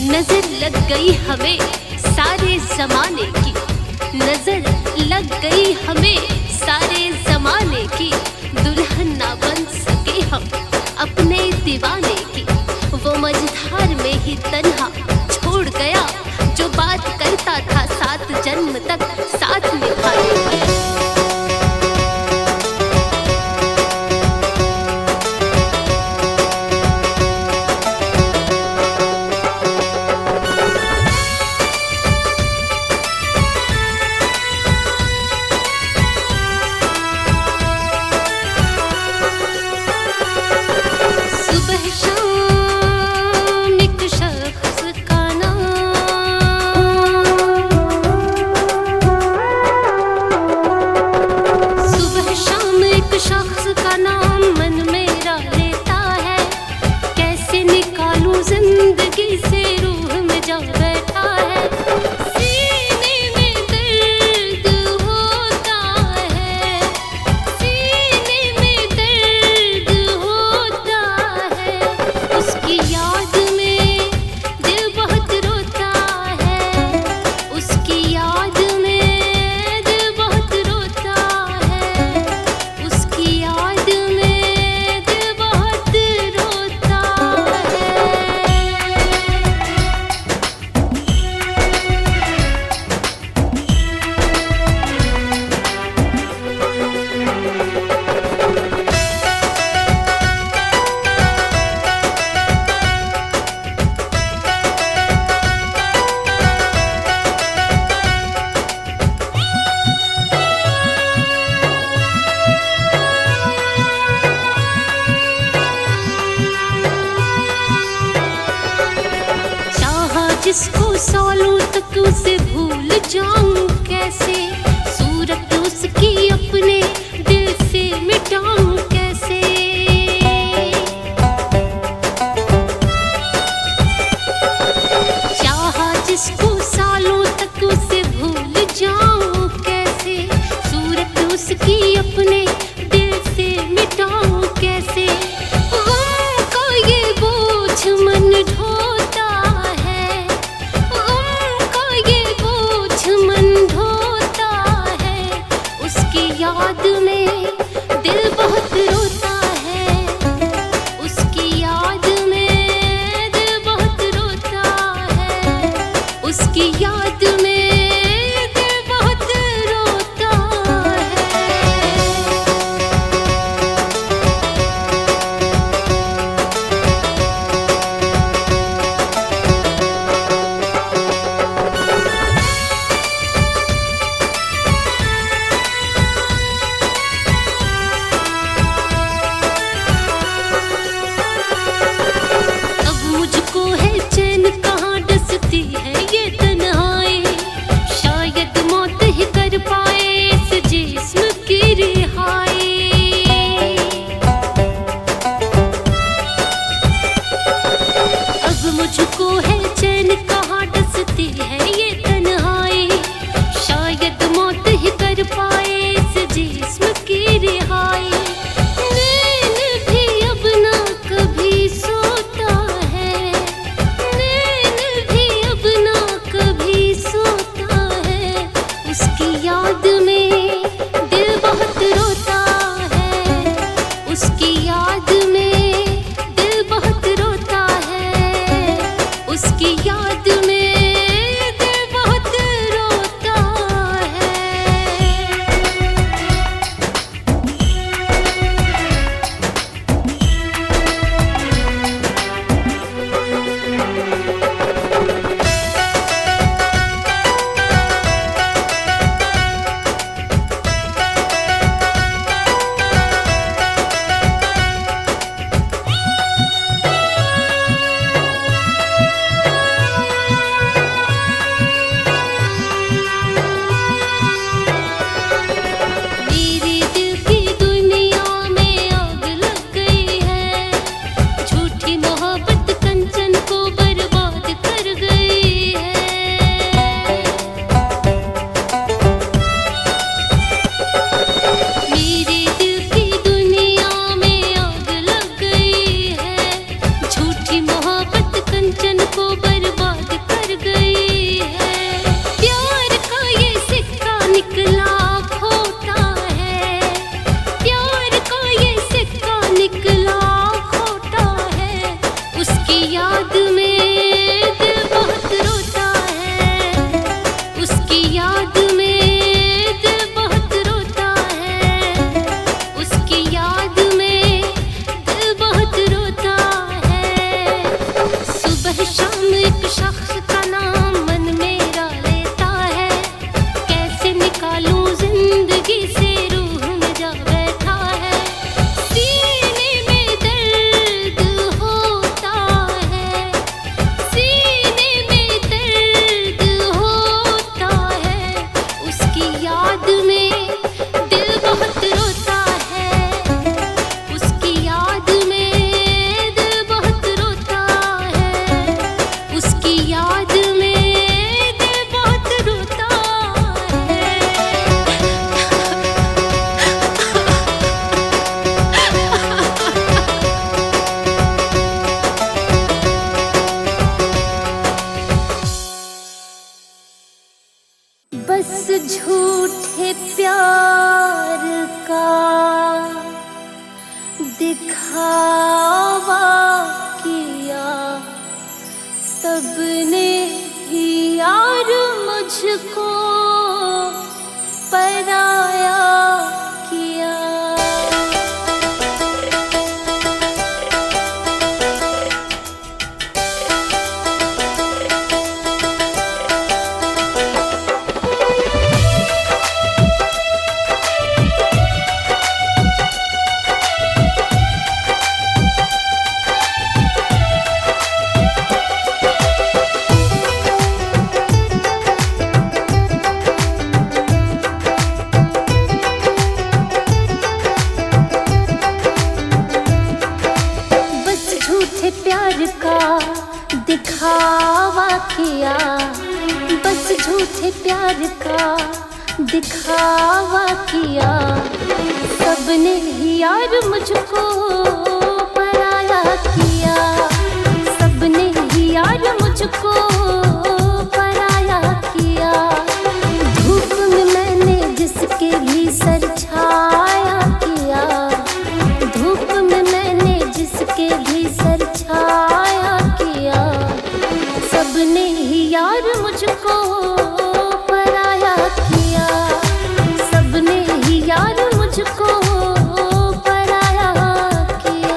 नजर लग गई हमें सारे जमाने की, नजर लग गई हमें सारे जमाने की। दुल्हन ना बन सके हम अपने दीवाने की। वो मझधार में ही तन्हा छोड़ गया, जो बात करता था 7 जन्म तक साथ निभाने की। जिंदगी से रूह में जा बैठा है, सीने में दर्द होता है, सीने में दर्द होता है। उसकी याद में दिल बहुत रोता है, उसकी याद में दिल बहुत रोता है, उसकी याद में दिल बहुत रोता है। जिसको सालों तक उसे भूल जाऊं कैसे, सूरत उसकी अपने दिल से मिटाऊं कैसे। चाहा जिसको सालों तक उसे भूल जाऊं कैसे, सूरत उसकी अपने दिल से मिटाऊं कैसे। गम का ये बोझ मन ढोता है, याद में दिल बहुत रोता है, उसकी याद में दिल बहुत रोता है, उसकी याद में दिल बहुत रोता है। मुझको है चैन कहाँ डसती है ये तन्हाई, शायद मौत ही कर पाए इस जिस्म की रिहाई। नैन भी अब ना कभी सोता है, नैन भी अब ना कभी सोता है, उसकी याद में दिल बहुत रोता है, उसकी याद में दिल बहुत रोता है, उसकी याद में दिल बहुत रोता है। याद में दिल बहुत रोता है। बस झूठे प्यार का दिखावा किया सबने ही यार, मुझको पराया किया। प्यार का दिखावा किया, बस झूठे प्यार का दिखावा किया सबने ही यार, मुझको पराया किया। सबने ही यार मुझको पराया किया। धूप में मैंने जिसके भी सर छाया किया, धूप में मैंने जिसके भी सर छाया किया, सबने ही यार मुझको पराया किया। सबने ही यार मुझको पराया किया।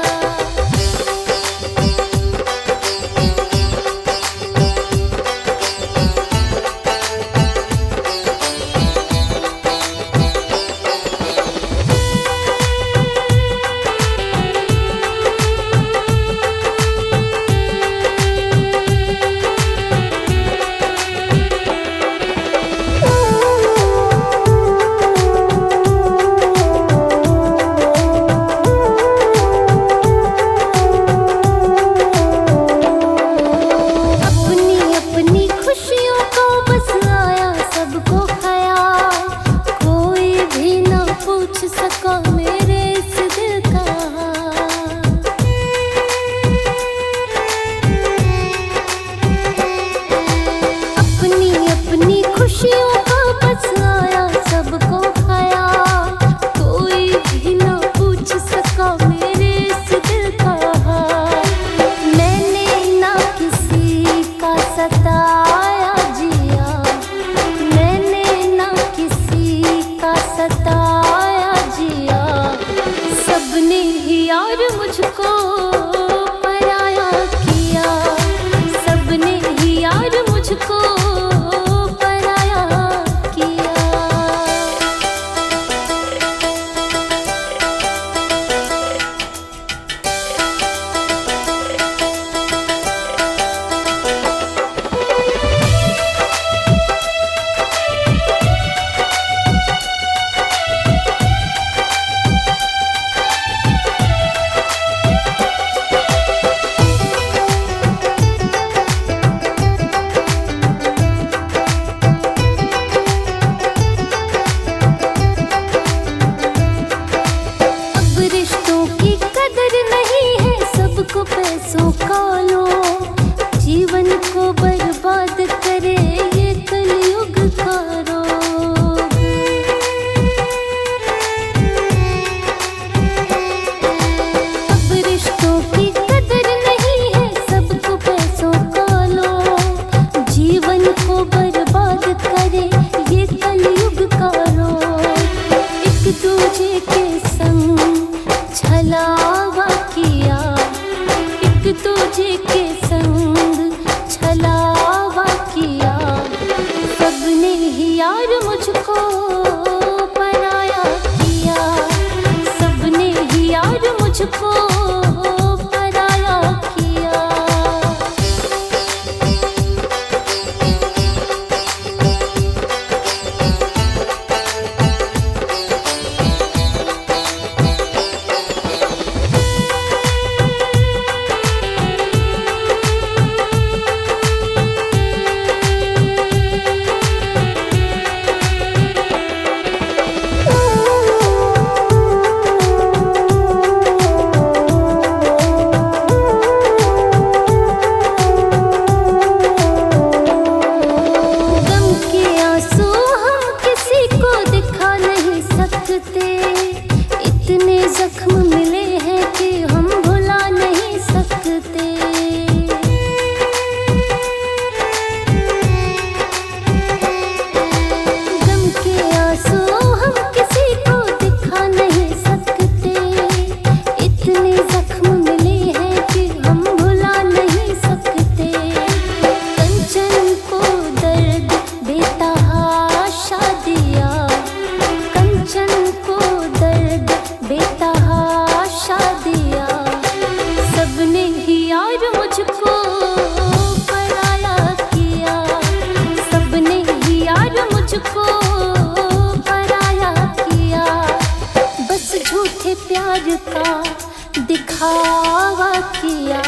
दिखावा किया,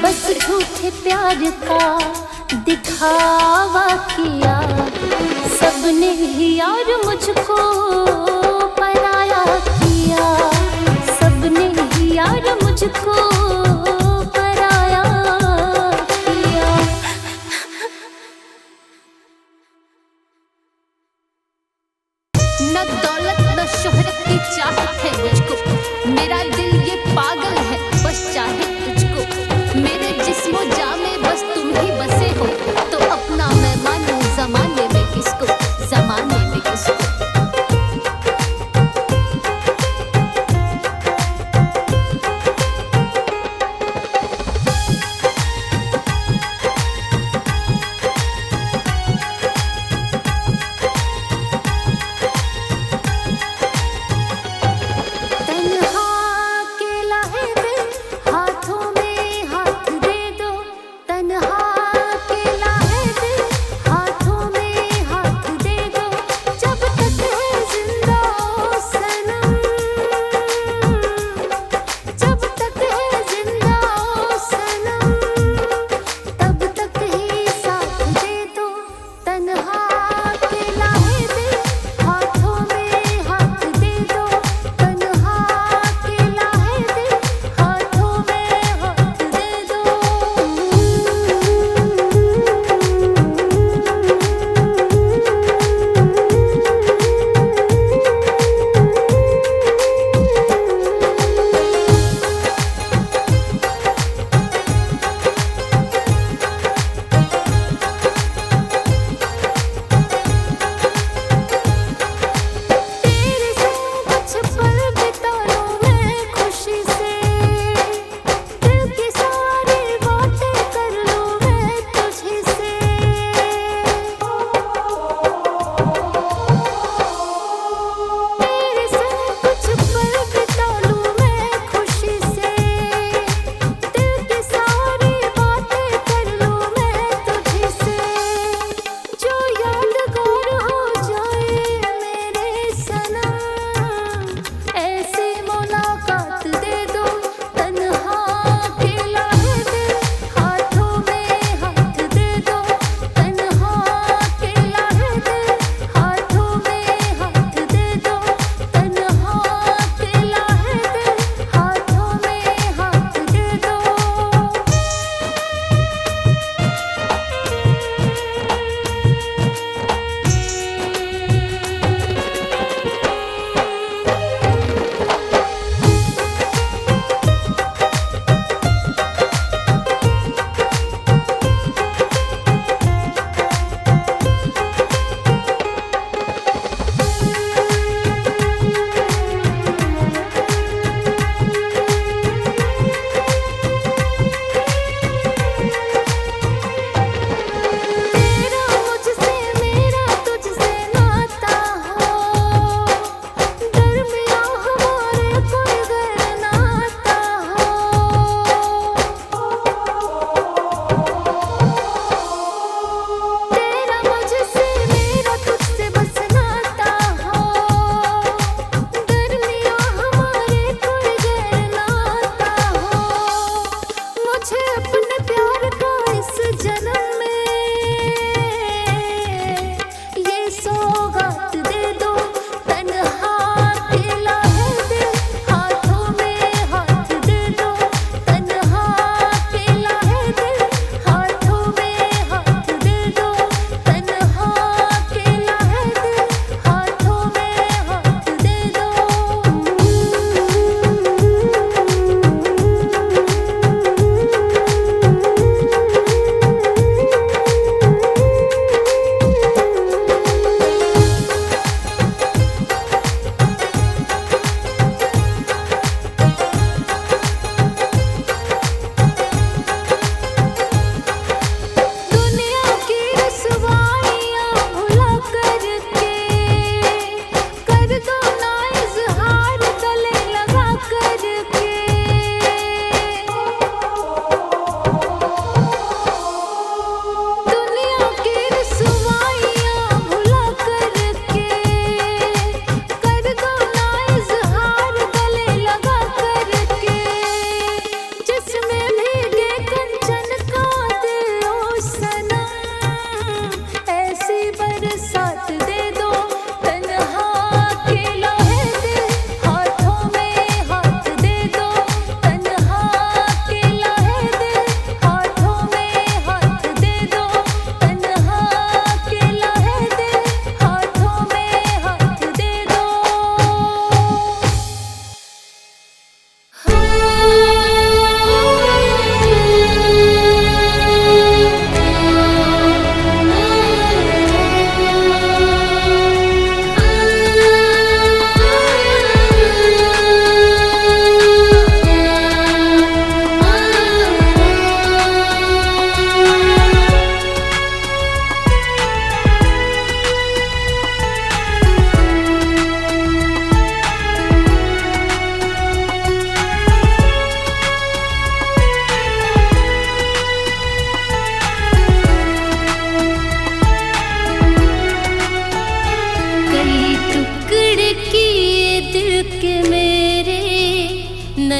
बस झूठे प्यार का दिखावा किया। सबने ही यार मुझको पराया किया, सबने ही यार मुझको पराया किया। न दौलत न शोहरत की चाहत है मुझको, मेरा दिल ये पागल है बस चाहे तुझको। मेरे जिस्मो जा में बस तुम ही बसे हो, तो अपना मैं मानूं जमाने में किसको, जमाने में किसको।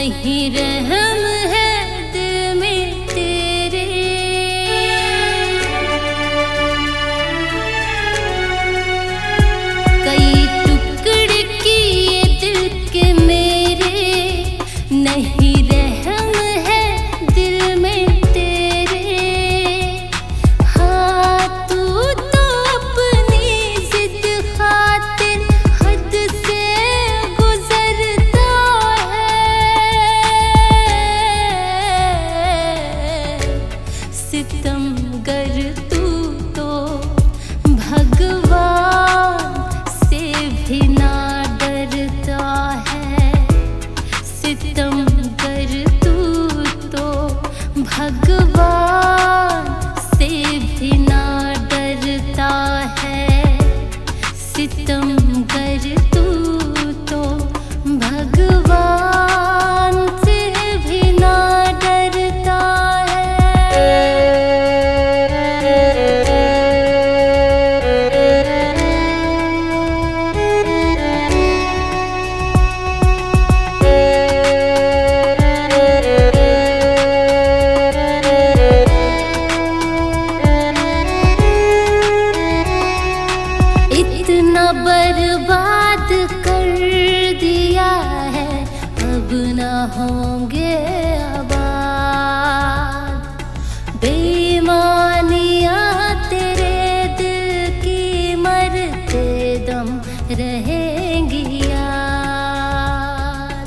नहीं रहम है दिल में तेरे। कई टुकड़े किए दिल के मेरे, नहीं रहम है दिल में तेरे। हाँ तू तो अपनी जिद खातिर हद से गुजरता है। सितमगर तू तो भगवान से भी ना डरता है। सितमगर तू तो भगवान से भी ना डरता है। सितमगर तू तो भगवान से भी ना डरता इतना बर्बाद कर दिया है, अब ना होंगे आबाद। बेईमानियां तेरे दिल की मरते दम रहेंगी याद।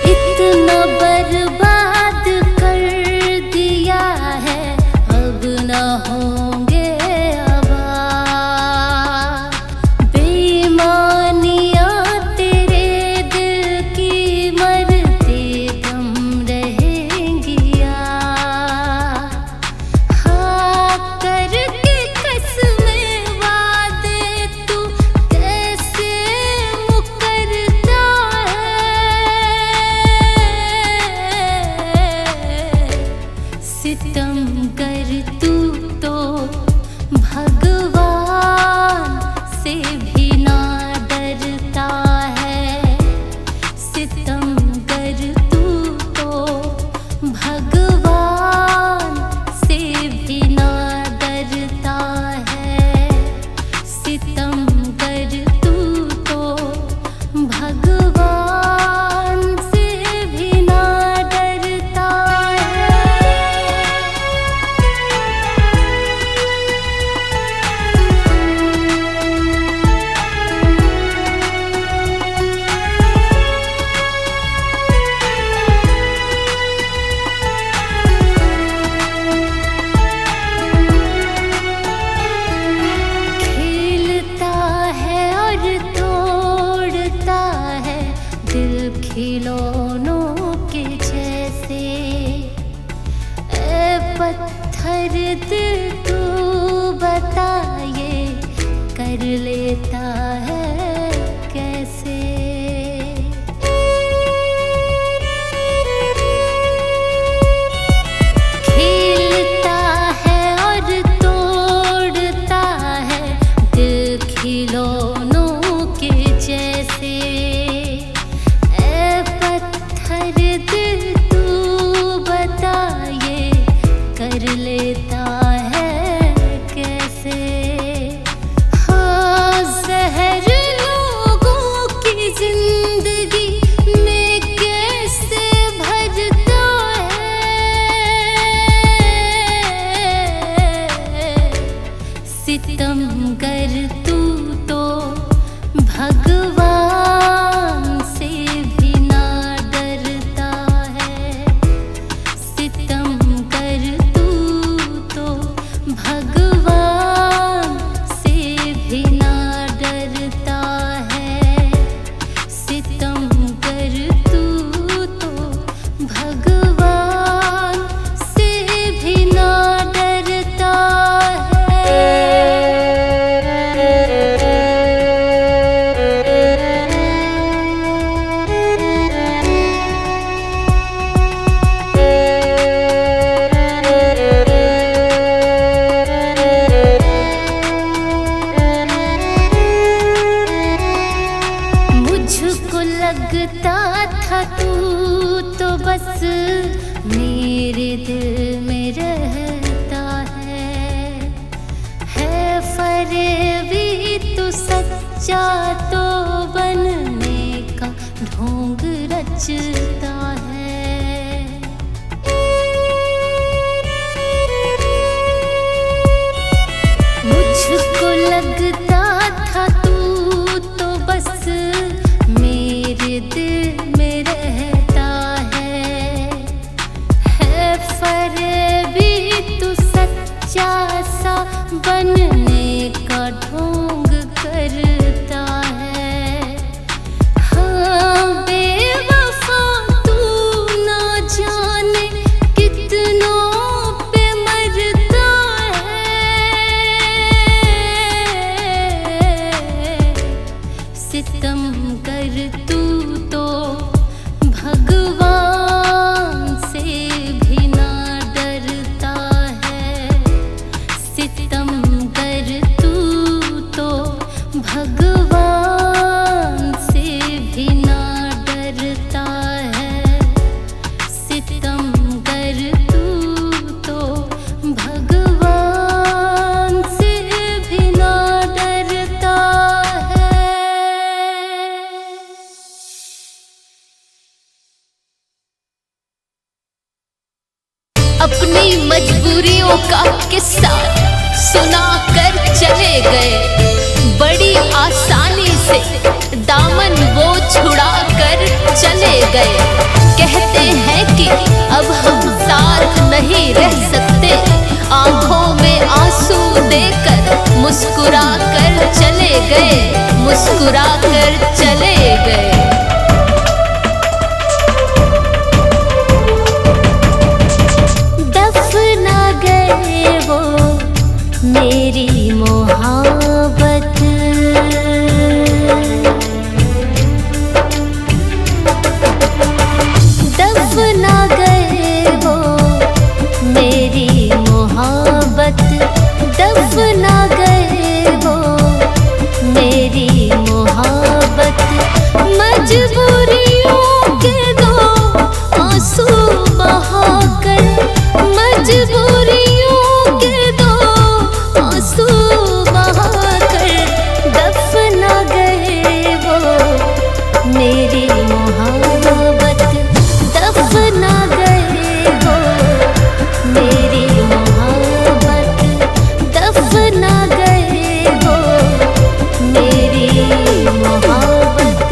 इतना बर्बाद कर दिया है, अब ना होंगे आबाद। बेईमानियां तेरे दिल की मरते दम रहेंगी याद। हाँ करके कसमें वादे तू कैसे मुकरता है। सितमगर तू तो भगवान से भी ना डरता है। सितमगर तू तो भगवान से भी ना डरता है। सितमगर तू तो भगवान से भी ना डरता है। खेलता है और तोड़ता है दिल खिलौनों के जैसे। ए पत्थर दिल तू बता ये कर लेता है कैसे। खेलता है और तोड़ता है दिल खिलौनों के जैसे। ए पत्थर दिल तू बता ये कर लेता है कैसे। हाँ जहर लोगों की जिंदगी में कैसे भरता है। सितमगर तू तो भगवान से भी ना डरता है। सितमगर तू तो भगवान से भी ना डरता है। सितमगर तू तो भगवान से भी ना डरता है। मेरे दिल में रहता है फरेबी तू सच्चा तो बनने का ढोंग रचता है। मुझको लगता था तू तो बस मेरे दिल में रहता है फरेबी तू सच्चा सा बनने का ढोंग करता है। हाँ बेवफा तू ना जाने कितनों पे मरता है। सितम कर तू तो भगवान से भी ना डरता है। सितम कर तू तो भगवान से भी ना डरता है। सितम कर तू तो भगवान से भी ना डरता है। अपनी मजबूरियों का किस्सा सुनाकर चले गए। बड़ी आसानी से दामन वो छुड़ा कर चले गए। कहते हैं कि अब हम साथ नहीं रह सकते। आंखों में आंसू देकर मुस्कुरा कर चले गए। मुस्कुरा कर चले गए। मेरी मोहब्बत दफना गए वो मेरी मोहब्बत दफना गए वो मेरी मोहब्बत। मजबूरियों के दो आंसू बहाकर मजबूरियों के दो आंसू बहाकर दफना गए वो मेरी मोहब्बत दफना गए वो मेरी मोहब्बत दफना गए वो मेरी मोहब्बत।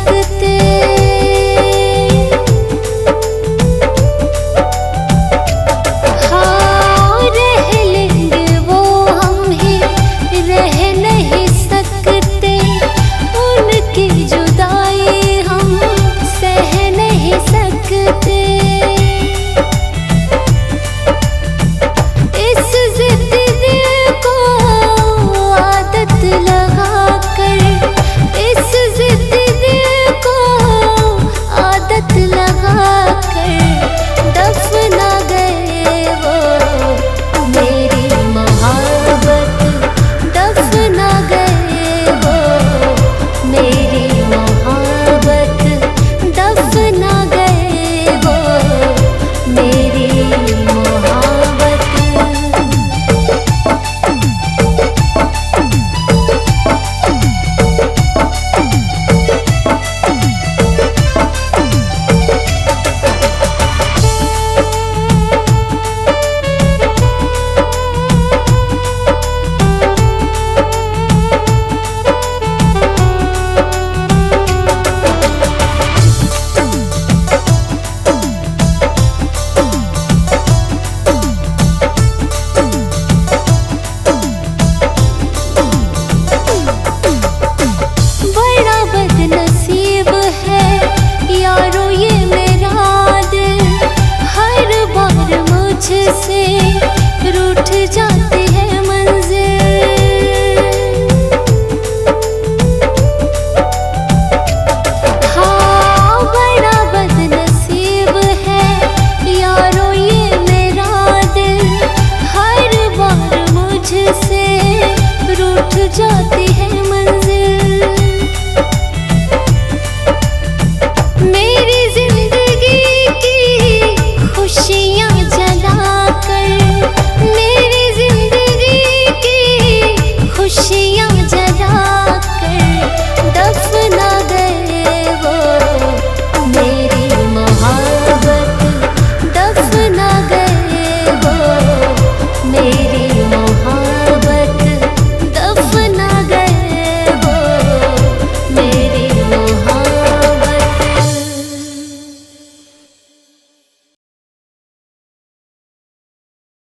सकते। हाँ रह लेंगे वो हम ही रह नहीं सकते, उनकी जुदाई हम सह नहीं सकते। इस जिद दिल को आदत लगा कर, इस जिद दिल को आदत लगा कर दफना गए वो मेरी मोहब्बत, दफना गए वो मेरी मोहब्बत, दफना गए वो मेरी मोहब्बत। बड़ा बदनसीब है यारो ये मेरा दिल, हर बार मुझसे